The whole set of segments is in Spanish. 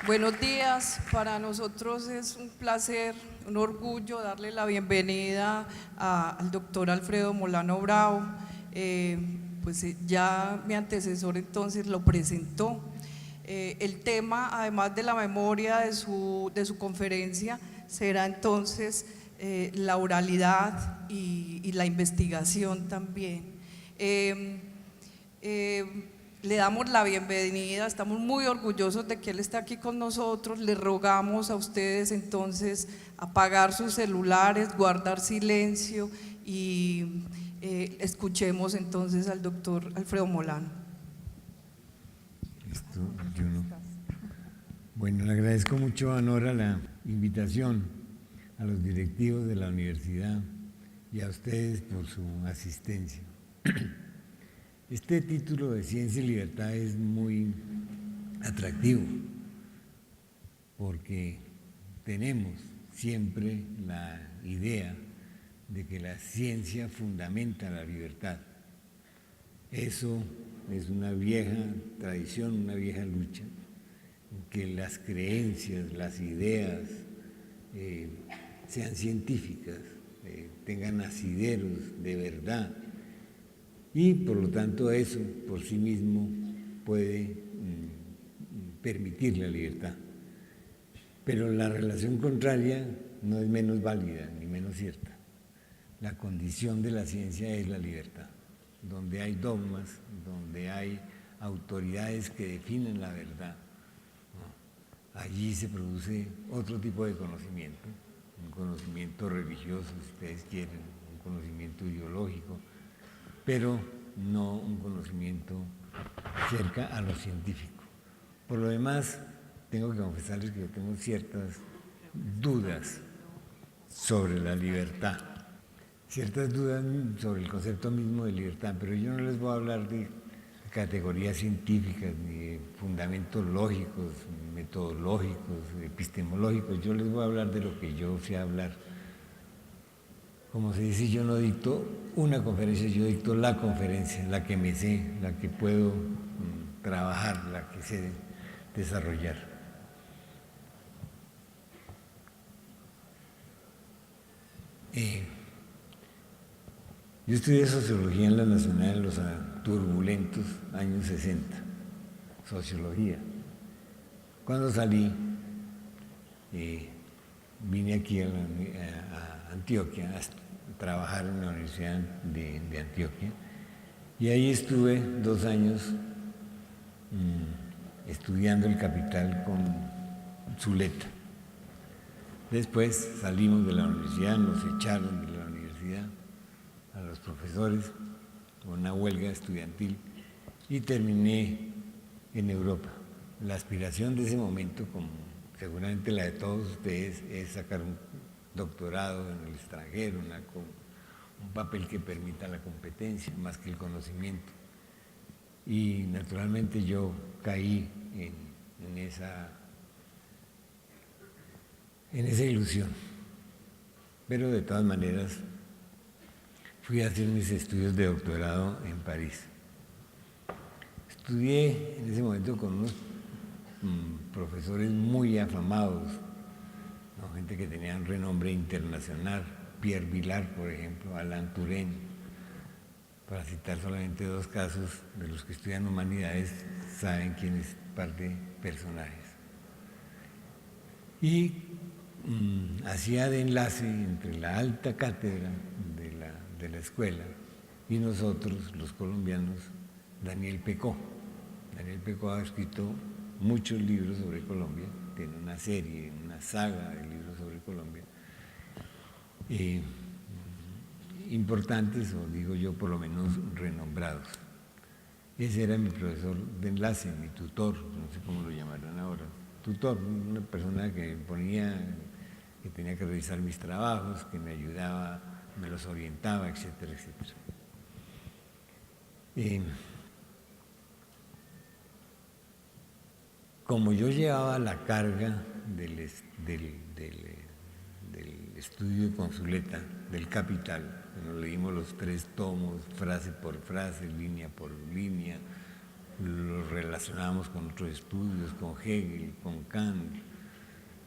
Buenos días, para nosotros es un placer, un orgullo darle la bienvenida al doctor Alfredo Molano Bravo. Ya mi antecesor entonces lo presentó. El tema, además de la memoria de su conferencia, será entonces la oralidad y la investigación también. Le damos la bienvenida, estamos muy orgullosos de que él esté aquí con nosotros. Le rogamos a ustedes entonces apagar sus celulares, guardar silencio y escuchemos entonces al doctor Alfredo Molano. Bueno, le agradezco mucho a Nora la invitación, a los directivos de la universidad y a ustedes por su asistencia. Este título de Ciencia y Libertad es muy atractivo porque tenemos siempre la idea de que la ciencia fundamenta la libertad. Eso es una vieja tradición, una vieja lucha, que las creencias, las ideas sean científicas, tengan asideros de verdad. Y por lo tanto eso por sí mismo puede permitir la libertad. Pero la relación contraria no es menos válida ni menos cierta. La condición de la ciencia es la libertad. Donde hay dogmas, donde hay autoridades que definen la verdad, allí se produce otro tipo de conocimiento, un conocimiento religioso, si ustedes quieren, un conocimiento ideológico, pero no un conocimiento cerca a lo científico. Por lo demás, tengo que confesarles que yo tengo ciertas dudas sobre la libertad, ciertas dudas sobre el concepto mismo de libertad, pero yo no les voy a hablar de categorías científicas, ni de fundamentos lógicos, metodológicos, epistemológicos. Yo les voy a hablar de lo que yo sé hablar. Como se dice, yo no dicto una conferencia, yo dicto la conferencia, la que me sé, la que puedo trabajar, la que sé desarrollar. Yo estudié sociología en la Nacional en los turbulentos años 60, sociología. Cuando salí, vine aquí a Antioquia a trabajar en la Universidad de Antioquia y ahí estuve 2 años estudiando el Capital con Zuleta. Después salimos de la universidad, nos echaron de la universidad a los profesores con una huelga estudiantil y terminé en Europa. La aspiración de ese momento, como seguramente la de todos ustedes, es sacar un doctorado en el extranjero, un papel que permita la competencia más que el conocimiento. Y naturalmente yo caí en esa ilusión. Pero de todas maneras fui a hacer mis estudios de doctorado en París. Estudié en ese momento con unos profesores muy afamados, ¿no? Gente que tenía un renombre internacional, Pierre Vilar, por ejemplo, Alain Touraine, para citar solamente 2 casos de los que estudian humanidades, saben quiénes par de personajes. Y hacía de enlace entre la alta cátedra de la escuela y nosotros, los colombianos, Daniel Pecó. Daniel Pecó ha escrito muchos libros sobre Colombia, tiene una serie, una saga de libros sobre Colombia, importantes, o digo yo, por lo menos renombrados. Ese era mi profesor de enlace, mi tutor, no sé cómo lo llamarán ahora, tutor, una persona que ponía, que tenía que revisar mis trabajos, que me ayudaba, me los orientaba, etcétera, etcétera. Como yo llevaba la carga del estudio de Consuleta del Capital. Nos leímos los 3 tomos, frase por frase, línea por línea, lo relacionamos con otros estudios, con Hegel, con Kant,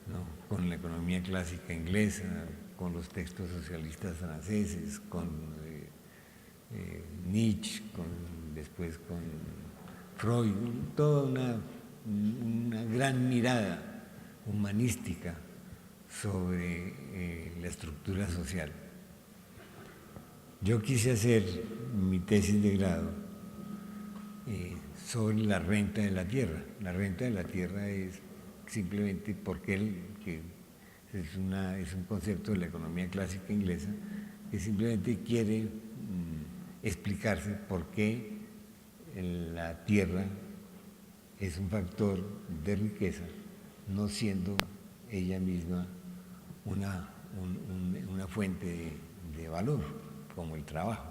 ¿no?, con la economía clásica inglesa, con los textos socialistas franceses, con Nietzsche, después con Freud, toda una gran mirada humanística sobre la estructura social. Yo quise hacer mi tesis de grado sobre la renta de la tierra. La renta de la tierra es simplemente porque es un concepto de la economía clásica inglesa que simplemente quiere explicarse por qué la tierra es un factor de riqueza, no siendo ella misma una fuente de valor, como el trabajo.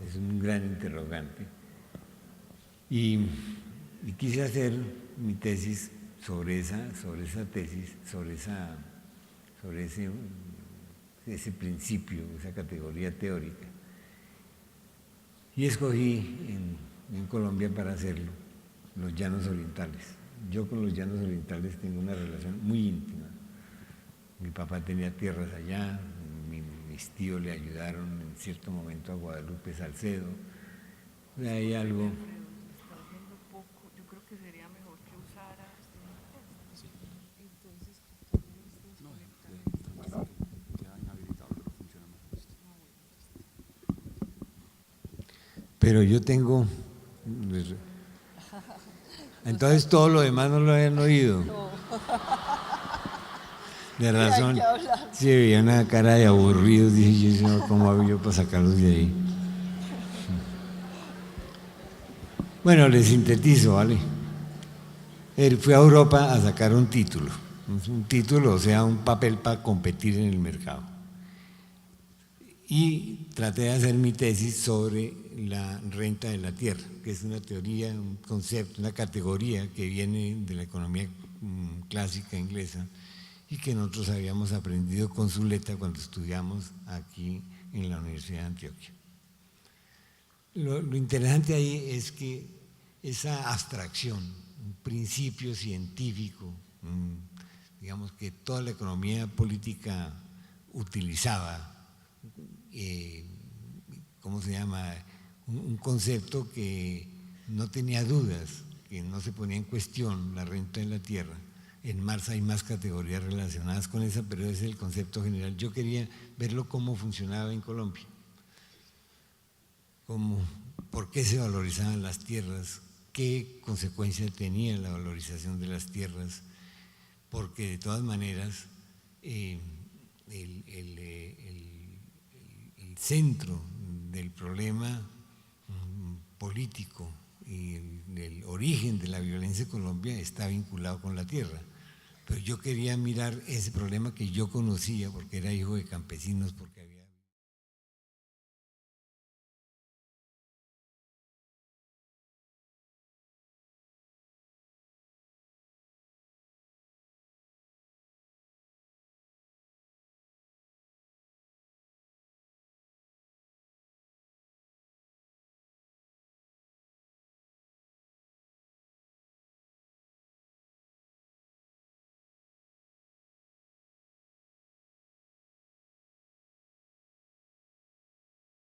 Es un gran interrogante. Y quise hacer mi tesis sobre ese principio, esa categoría teórica. Y escogí en Colombia para hacerlo los Llanos Orientales. Yo con los Llanos Orientales tengo una relación muy íntima. Mi papá tenía tierras allá, mis tíos le ayudaron en cierto momento a Guadalupe Salcedo. Hay algo. Yo creo que sería mejor que usara entonces pero yo tengo. Entonces todo lo demás no lo habían oído. No. De razón. Sí, veía una cara de aburridos, dije yo, ¿cómo hago yo para sacarlos de ahí? Bueno, les sintetizo, ¿vale? Él fue a Europa a sacar un título, o sea, un papel para competir en el mercado. Y traté de hacer mi tesis sobre la renta de la tierra, que es una teoría, un concepto, una categoría que viene de la economía clásica inglesa y que nosotros habíamos aprendido con Zuleta cuando estudiamos aquí en la Universidad de Antioquia. Lo interesante ahí es que esa abstracción, un principio científico, digamos que toda la economía política utilizaba, ¿cómo se llama?, un concepto que no tenía dudas, que no se ponía en cuestión, la renta de la tierra. En Marx hay más categorías relacionadas con esa, pero ese es el concepto general. Yo quería verlo cómo funcionaba en Colombia, por qué se valorizaban las tierras, qué consecuencia tenía la valorización de las tierras, porque de todas maneras el centro del problema político y el origen de la violencia en Colombia está vinculado con la tierra. Pero yo quería mirar ese problema que yo conocía porque era hijo de campesinos, porque había